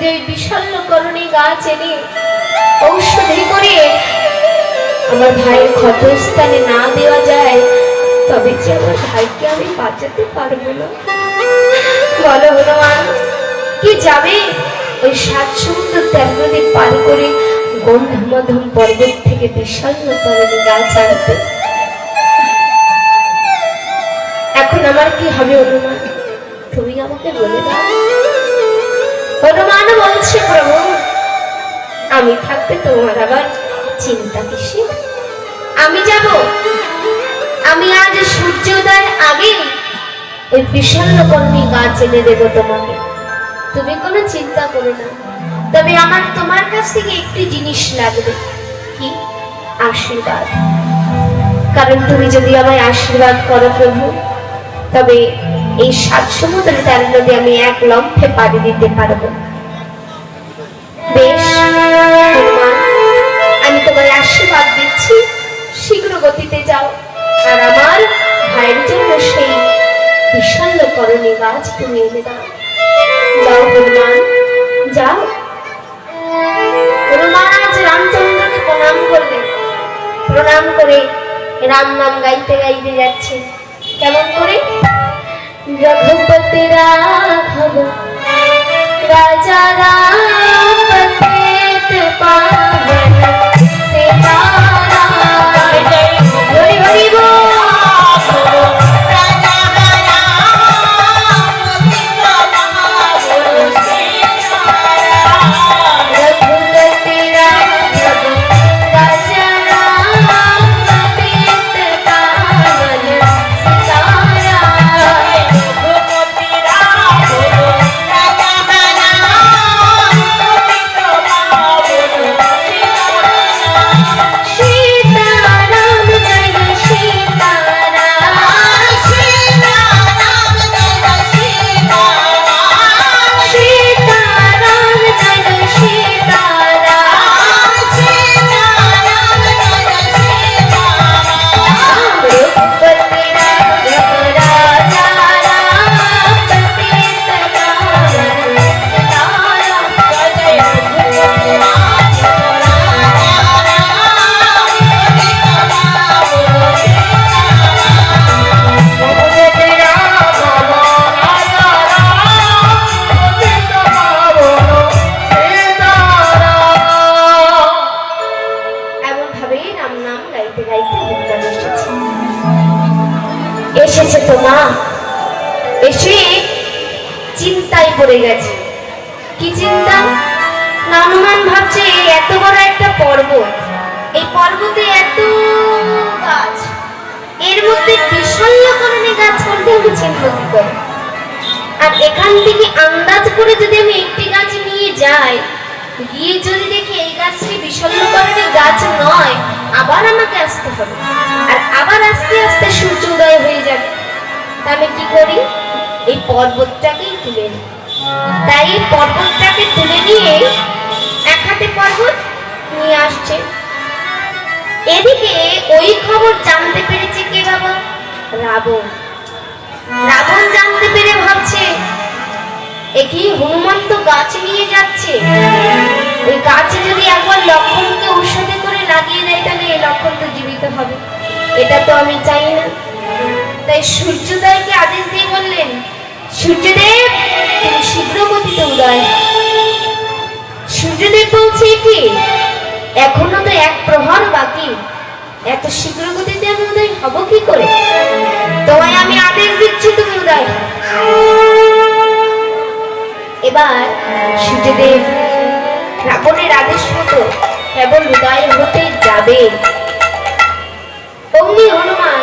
যদি বিষণ্ণকরণী গাছ এনে ঔষধি করে আমার ভাইয়ের ক্ষতস্থানে না দেওয়া যায়, তবে যে আমার ভাইকে আমি বাঁচাতে পারবো না। বলো হনুমান, কি যাবে ওই ৭ সমুদ্র ১৩ নদী পার করে গন্ধমাধম পর্বত থেকে বিষণ্ণকরণী গাছ আনতে? এখন আমার কি হবে হনুমান, তুমি আমাকে বলে দাও। হনুমান বলছে, প্রভু আমি থাকতে তোমার আবার চিন্তা কিসে? আমি যাব, আমি আজ সূর্যোদয়ের আগে ওই বিষণ্ণকরণী গাছ এনে দেব তোমাকে, তুমি কোনো চিন্তা করো না। তবে আমার তোমার কাছ থেকে একটি জিনিস লাগবে। কি? আশীর্বাদ। কারণ তুমি যদি আমায় আশীর্বাদ করো প্রভু, তবে এই ৭ সমুদ্র ১৩ নদী আমি এক লম্ফে পাড়ি দিতে পারবো। বেশ হনুমান, আমি তোমায় আশীর্বাদ দিচ্ছি, শীঘ্র গতিতে যাও আর আমার ভাইয়ের জন্য সেই বিষণ্ণকরণী গাছ তুমি এনে দাও। যাও হনুমান, যাও। হনুমান আজ রামচন্দ্রকে প্রণাম করলেন, প্রণাম করে রাম নাম গাইতে গাইতে যাচ্ছে। কেমন করে? রঘুপতি রাঘব রাজা রাম পতিত পাবন সীতারাম। হরি হরি বল। এসেছে তো মা, এসে চিন্তায় পড়ে গেছে। কি চিন্তা? হনুমান ভাবছে এত বড় একটা পর্বত, এই পর্বতে এত গাছ, এর মধ্যে বিষণ্ণকরণী গাছ কোনটা আমি চিনব কি করে? আর এখান থেকে আন্দাজ করে যদি আমি একটি গাছ নিয়ে যাই, গিয়ে যদি দেখি এই গাছটি বিষণ্ণকরণী গাছ নয়, আবার আমাকে আসতে হবে, আর আবার আস্তে আস্তে সূর্যোদয় হয়ে যাবে। তা আমি কি করি? এই পর্বতটাকেই তুলে নিই। তাই এই পর্বতটাকে তুলে নিয়ে এক হাতে পর্বত নিয়ে আসছে। এদিকে ওই খবর জানতে পেরেছে কে বাবা? রাবণ। রাবণ জানতে পেরে ভাবছে, একই হনুমান তো গাছ নিয়ে যাচ্ছে, ওই গাছে যদি একবার লক্ষণকে ঔষধে করে লাগিয়ে দেয়, তাহলে এই লক্ষণ তো জীবিত হবে। এটা তো আমি চাই না। তাই সূর্যোদয়কে আদেশ দিয়ে বললেন, সূর্যদেব তুমি শীঘ্র গতিতে উদয়। সূর্যদেব বলছে, কি এখনো তো ১ প্রহর বাকি, এত শীঘ্র গতিতে আমি উদয় হব কি করে? তোমায় আমি আদেশ দিচ্ছি, তুমি উদয়। এবার সূর্যদেব রাবণের আদেশ মতো কেবল উদয় হতে যাবে, অমনি হনুমান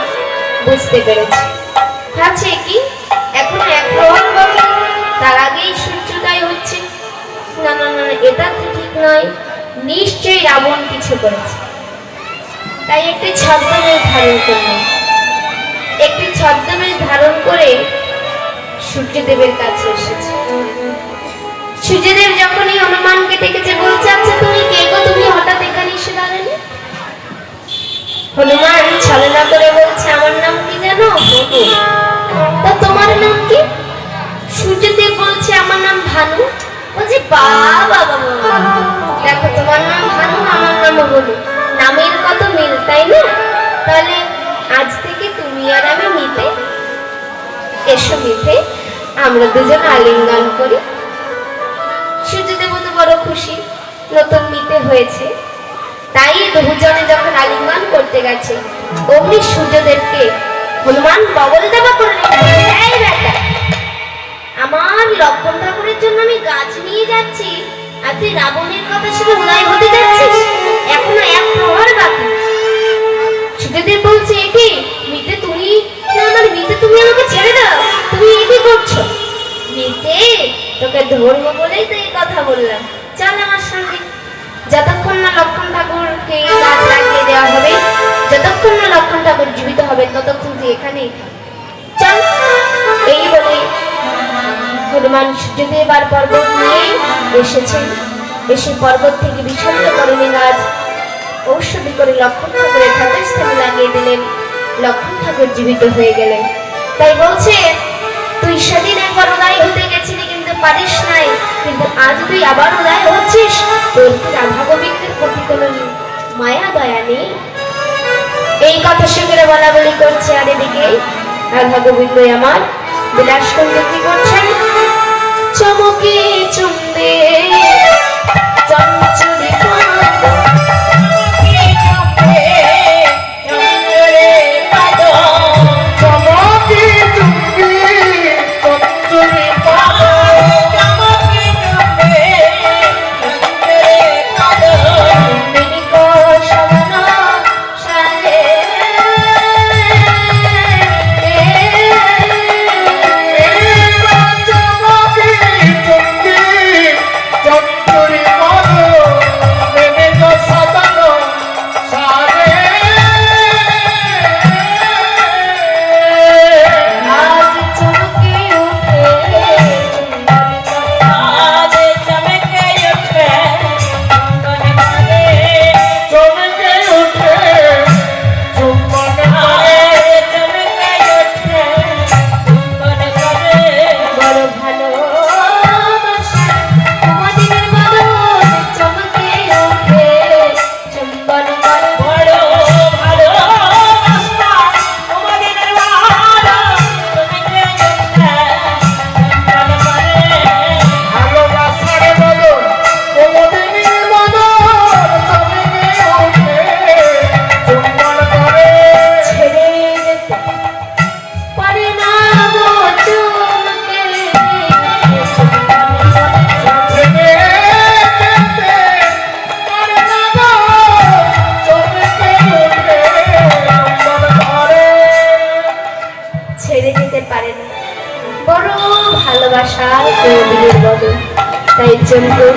বুঝতে পেরেছে। ভাবছে কি এখনো ১ প্রহর বাকি, তার আগেই সূর্যোদয় হচ্ছে। না না না, এটা তো ঠিক নয়, নিশ্চয়ই রাবণ কিছু করেছে। তাই একটি ছদ্মবেশ ধারণ করলেন। একটি ছদ্মবেশ ধারণ করে সূর্যদেবের কাছে এসেছে। সূর্যদেব যখনই হনুমানকে ডেকেছে, বলছে, আচ্ছা তুমি কে গো, তুমি হঠাৎ এখানে এসে দাঁড়ালে? হনুমান ছলনা করে বলছে, আমার নাম কি জানো? তা তোমার নাম কি? সূর্যদেব বলছে, আমার নাম ভানু। বলছে, বাবা বাবা, দেখো তোমার নাম ভানু, আমার নাম বলু, নামের কত মিল, তাই না? তাহলে আজ থেকে তুমি আর আমি মিতে, এসো মিতে আমরা দুজন আলিঙ্গন করি। সূর্যদেব তো বড় খুশি, নতুন মিতে হয়েছে, তাই দুজনে যখন আলিঙ্গন করতে গেছে অমনি সূর্যদেবকে হনুমান বগল দেবা করে এই বেটা, আমার লক্ষণ ঠাকুরের জন্য আমি গাছ নিয়ে যাচ্ছি আর তুই রাবণের কথা শুনে উদয় হতে যাচ্ছিস, এখনো এক প্রহর বাকি। সূর্যদেব বলছে কি মিতে তুমি না, আমার মিতে তুমি আমাকে ছেড়ে দাও, তুমি কি করছো? মিতে তোকে ধর্ম বলেই তো এই কথা বললাম, চল আমার সঙ্গে। যতক্ষণ না লক্ষণ ঠাকুরকে গাছ লাগিয়ে দেওয়া হবে, যতক্ষণ না লক্ষণ ঠাকুর জীবিত হবে, ততক্ষণ তুই এখানেই চল। এই বলে হনুমান সূর্যদেব আর পর্বত নিয়ে এসেছেন, এসে পর্বত থেকে বিষণ্ণ করণী গাছ ঔষধি করে লক্ষণ ঠাকুরের ক্ষতস্থানে লাগিয়ে দিলেন। লক্ষণ ঠাকুর জীবিত হয়ে গেলেন। তাই বলছে তুই সেদিন একবার উদয় হতে গেছিলি কিন্তু পারিস নাই, কিন্তু আজ তুই আবার উদয় হচ্ছিস, তোর কি রাধা গোবিন্দের প্রতি কোনো মায়া দয়া নেই? এই কথা শুনে বলা বলি করছে, আর এদিকে রাধা গোবিন্দ আমার বিলাস কুঞ্জ কি করছেন? চমকে চুম্বে চঞ্চলে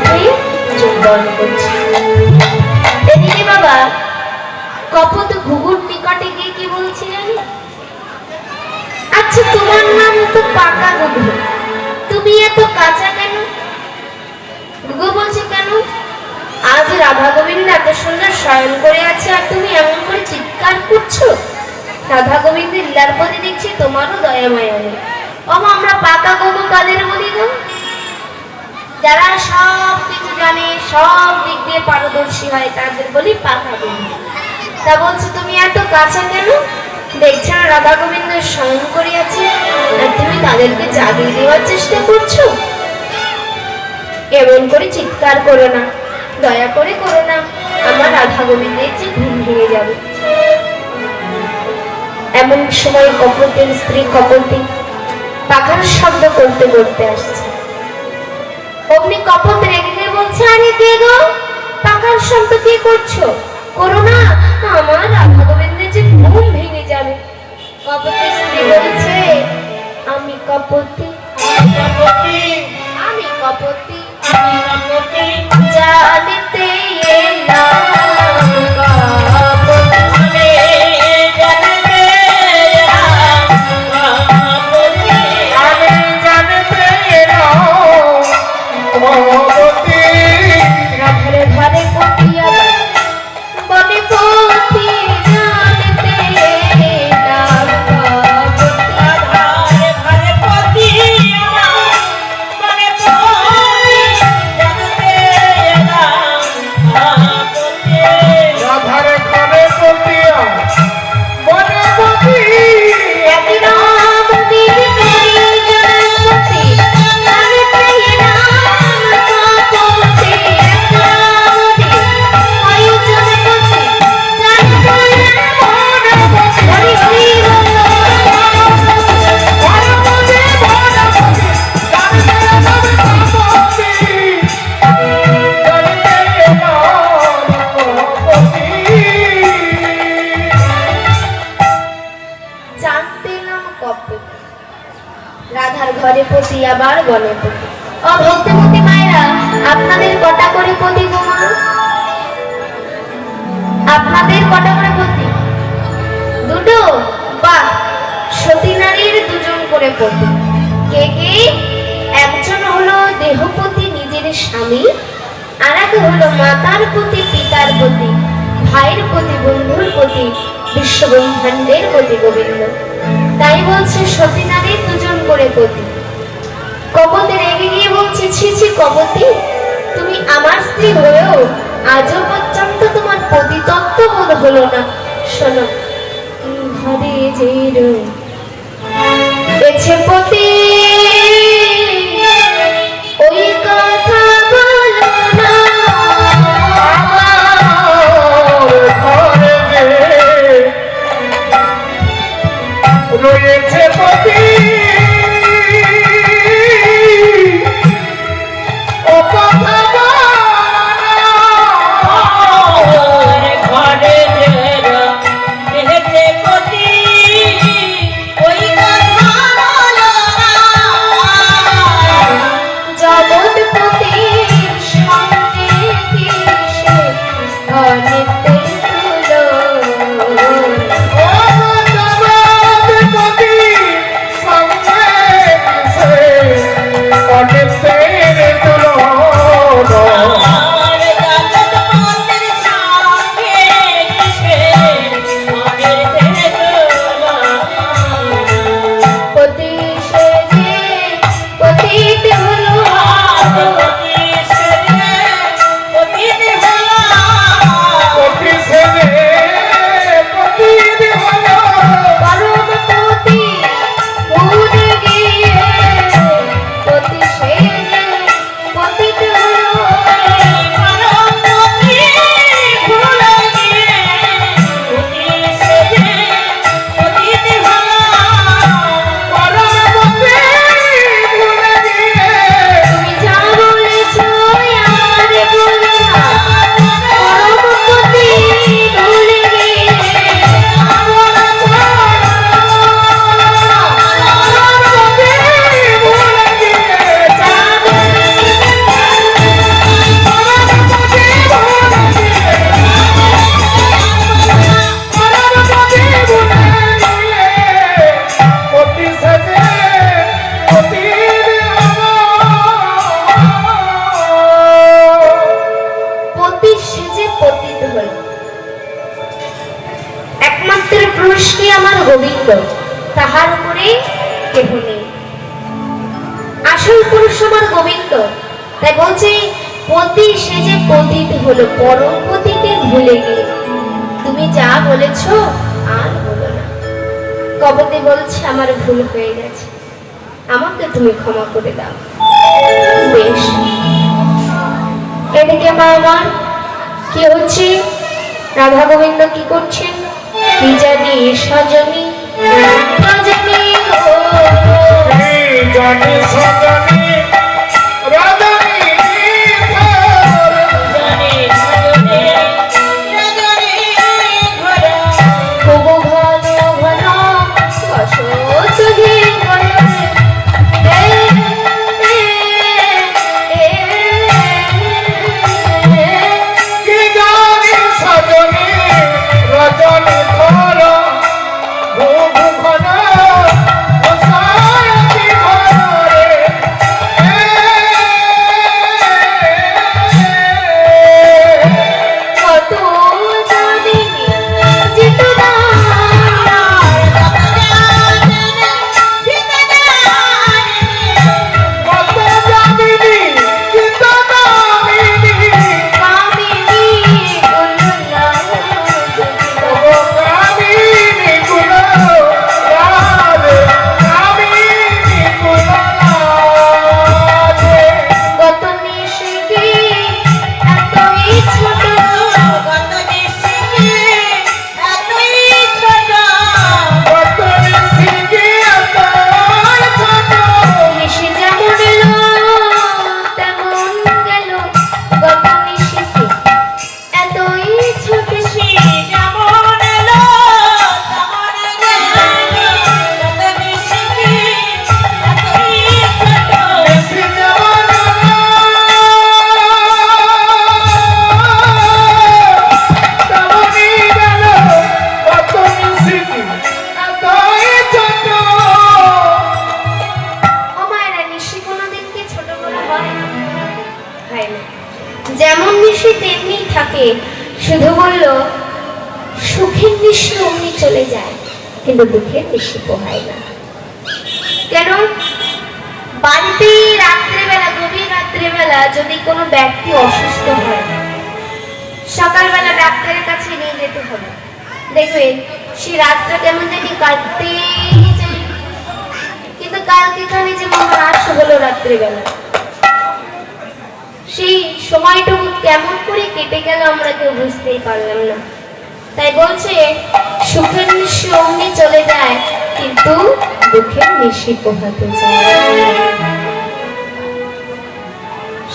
তাই চুম্বন করছে। এদিকে বাবা কপত ঘুঘুর নিকটে গিয়ে কি বলছিলেন? আচ্ছা তোমার নাম তো পাকা ঘুঘু, তুমি এত কাঁচা কেন? ঘুঘু বলছে কেন? আজ রাধা গোবিন্দ এত সুন্দর শয়ন করে আছে আর তুমি এমন করে চিৎকার করছো। রাধা গোবিন্দের লীলার প্রতি দেখছি তোমারও দয়া মায়া নেই। আমরা পাকা ঘুঘু কাদের বলি গো? যারা সব কিছু জানে, সব দিক দিয়ে পারদর্শী হয়, তাদের বলি পাকা ঘুঘু। তা বলছো তুমি এত কাঁচা কেন? দেখছো না রাধা গোবিন্দ শয়ন করে আছে আর তুমি তাদেরকে জাগিয়ে দেওয়ার চেষ্টা করছো। এমন করে চিৎকার করো না, দয়া করে করো না, আমার রাধা গোবিন্দের যে ঘুম ভেঙে যাবে। এমন সময় কপতের স্ত্রী কপতি পাখার শব্দ করতে করতে আসছে। অমনি কপত রেগে গিয়ে বলছে, আরে কে গো, পাখার শব্দ কে করছো? করো না, আমার রাধা গোবিন্দের যে ঘুম ভেঙে যাবে। কপতের স্ত্রী বলছে, আমি কপতি, আমি কপতি, জানিতে এলাম কপতি, রাধারে ঘরে পটিয়া বনে পতি জানতে এলাম কপতি। কপ্পে রাধার ঘরে পতি আবার গণপতি। ও ভক্তিমতী মায়েরা, আপনাদের কটা করে পতি গো মা? আপনাদের কটা করে পতি? দুটো? বাহ, সতী নারীর দুজন করে পতি। কে কে? একজন হলো দেহপতি নিজের স্বামী, আর এক হলো মাতার প্রতি, পিতার প্রতি, ভাইয়ের প্রতি, বন্ধুর প্রতি, বিশ্বব্রহ্মাণ্ডের প্রতি গোবিন্দ। তাই বলছে সতী নারীর দুজন করে পতি। কপতি রেগে গিয়ে বলছে, ছি ছি কপতি, তুমি আমার স্ত্রী হয়েও আজও পর্যন্ত তোমার পতিতত্ত্ব বোধ হলো না। শোনো, ঘরে যে রয়েছে পতি, ওই কথা বলো না। ঘরে যে রয়েছে পতি, ও কথা ঘরে যে রয়েছে পতি, ওই কথা বলো না। জগৎপতির সঙ্গে কিসে অনিত্যের আর জগৎ পতির সঙ্গে কিসে অনিত্যের তুলনা। পতি সেজে পতিত হলো, পতি সেজে পতিত হলো। পতি সেজে পতিত হলো। পরম পতি ভুলে গিয়ে পতি সেজে পতিত হলো। পরম পতি ভুলে গিয়ে পতি সেজে পতিত হলো। পরমপতি ভুলে গিয়ে তুমি যা বলেছো আর বলো না। পরম পতি ভুলে গিয়ে পতি সেজে পতিত হল। একমাত্র পুরুষ কি আমার গোবিন্দ, তাহার উপরে কেহ নেই। আসল পুরুষ আমার গোবিন্দ। তাই বলছে পতি সেজে পতিত হলো, পরম পতিকে ভুলে গিয়ে। তুমি যা বলেছো আর বলো না। কবতে বলছে আমার ভুল হয়ে গেছে, আমাকে তুমি ক্ষমা করে দাও। বেশ, এদিকে মা আমার কি হচ্ছে? রাধা গোবিন্দ কি করছেন? কি জানি সজনী রজনী গো, জানি সজনী রজনী ঘর। জানি সজনে রজনী ঘর। তবু ঘন ঘন বসত হে গলে। কি জানি সজনী রজনী ঘর। ঘন ঘন বসায়তি ঘরে। কিন্তু দুঃখের নিশি পোহায় না। কেন? বাড়িতে রাত্রেবেলা, গভীর রাত্রেবেলা যদি কোনো ব্যক্তি অসুস্থ হয়, সকালবেলা ডাক্তারের কাছে নিয়ে যেতে হবে, দেখবেন সে রাতটা কেমন জানি কাটতেই যায়। কিন্তু কালকে খানে যে মহারাজ হলো রাত্রেবেলা, সেই সময়টুকু কেমন করে কেটে গেল আমরা কেউ বুঝতেই পারলাম না। তাই বলছে সুখের নিশি অমনি চলে যায়, কিন্তু দুঃখের নিশি পোহাতে যায়।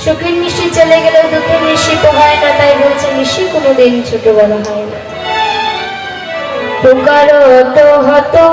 সুখের নিশি চলে গেলেও দুঃখের নিশি পোহায় না। তাই বলছে নিশি কোনোদিন ছোট বড় হয় না। পুকারো তো হতো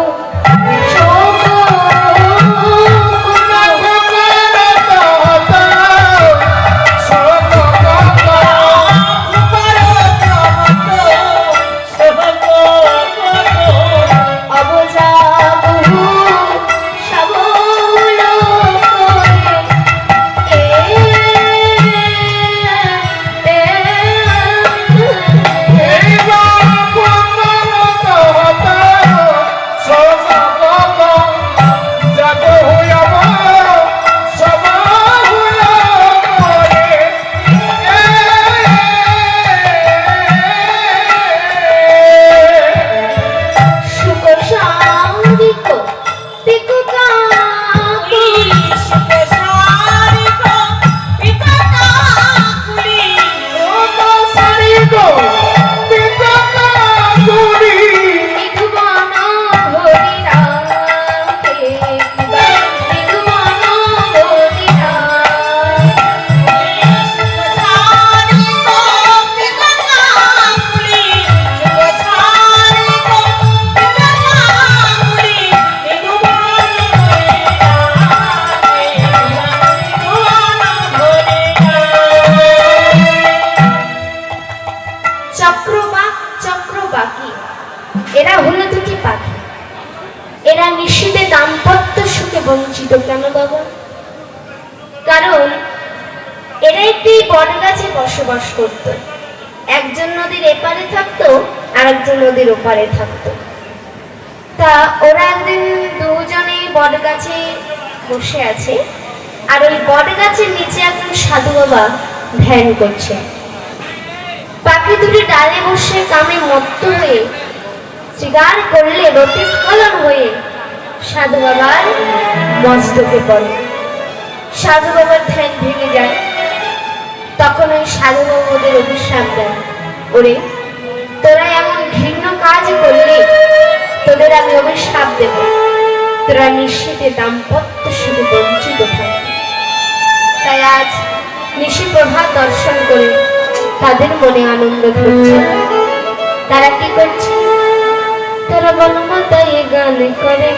এরা হলো দুটি পাখি। এরা নিশীথে দাম্পত্য সুখে বঞ্চিত। কেন বাবা? কারণ এরা একটি বট গাছে বসবাস করত। একজন নদীর এপারে থাকতো, আর একজন নদীর ওপারে থাকতো। তা ওরা একদিন দুজনে বট গাছে বসে আছে, আর ওই বট গাছের নিচে একজন সাধু বাবা ধ্যান করছে। পাখি দুটি ডালে বসে কামে মত্ত হয়ে শৃগার করলে রতিস্খলন হয়ে সাধু বাবার মস্তকে পড়ে। সাধু বাবার ধ্যান ভেঙে যায়। তখন ওই সাধু বাবা ওদের অভিশাপ দেন, ওরে তোরা এমন ঘৃণ্য কাজ করলে তোদের আমি অভিশাপ দেব, তোরা নিশীথে দাম্পত্য সুখে বঞ্চিত থাকবে। তাই আজ নিশি প্রভাত দর্শন করে তাদের মনে আনন্দ ধরছে। তারা কি করছে? তারা বনমাতায় গান করে।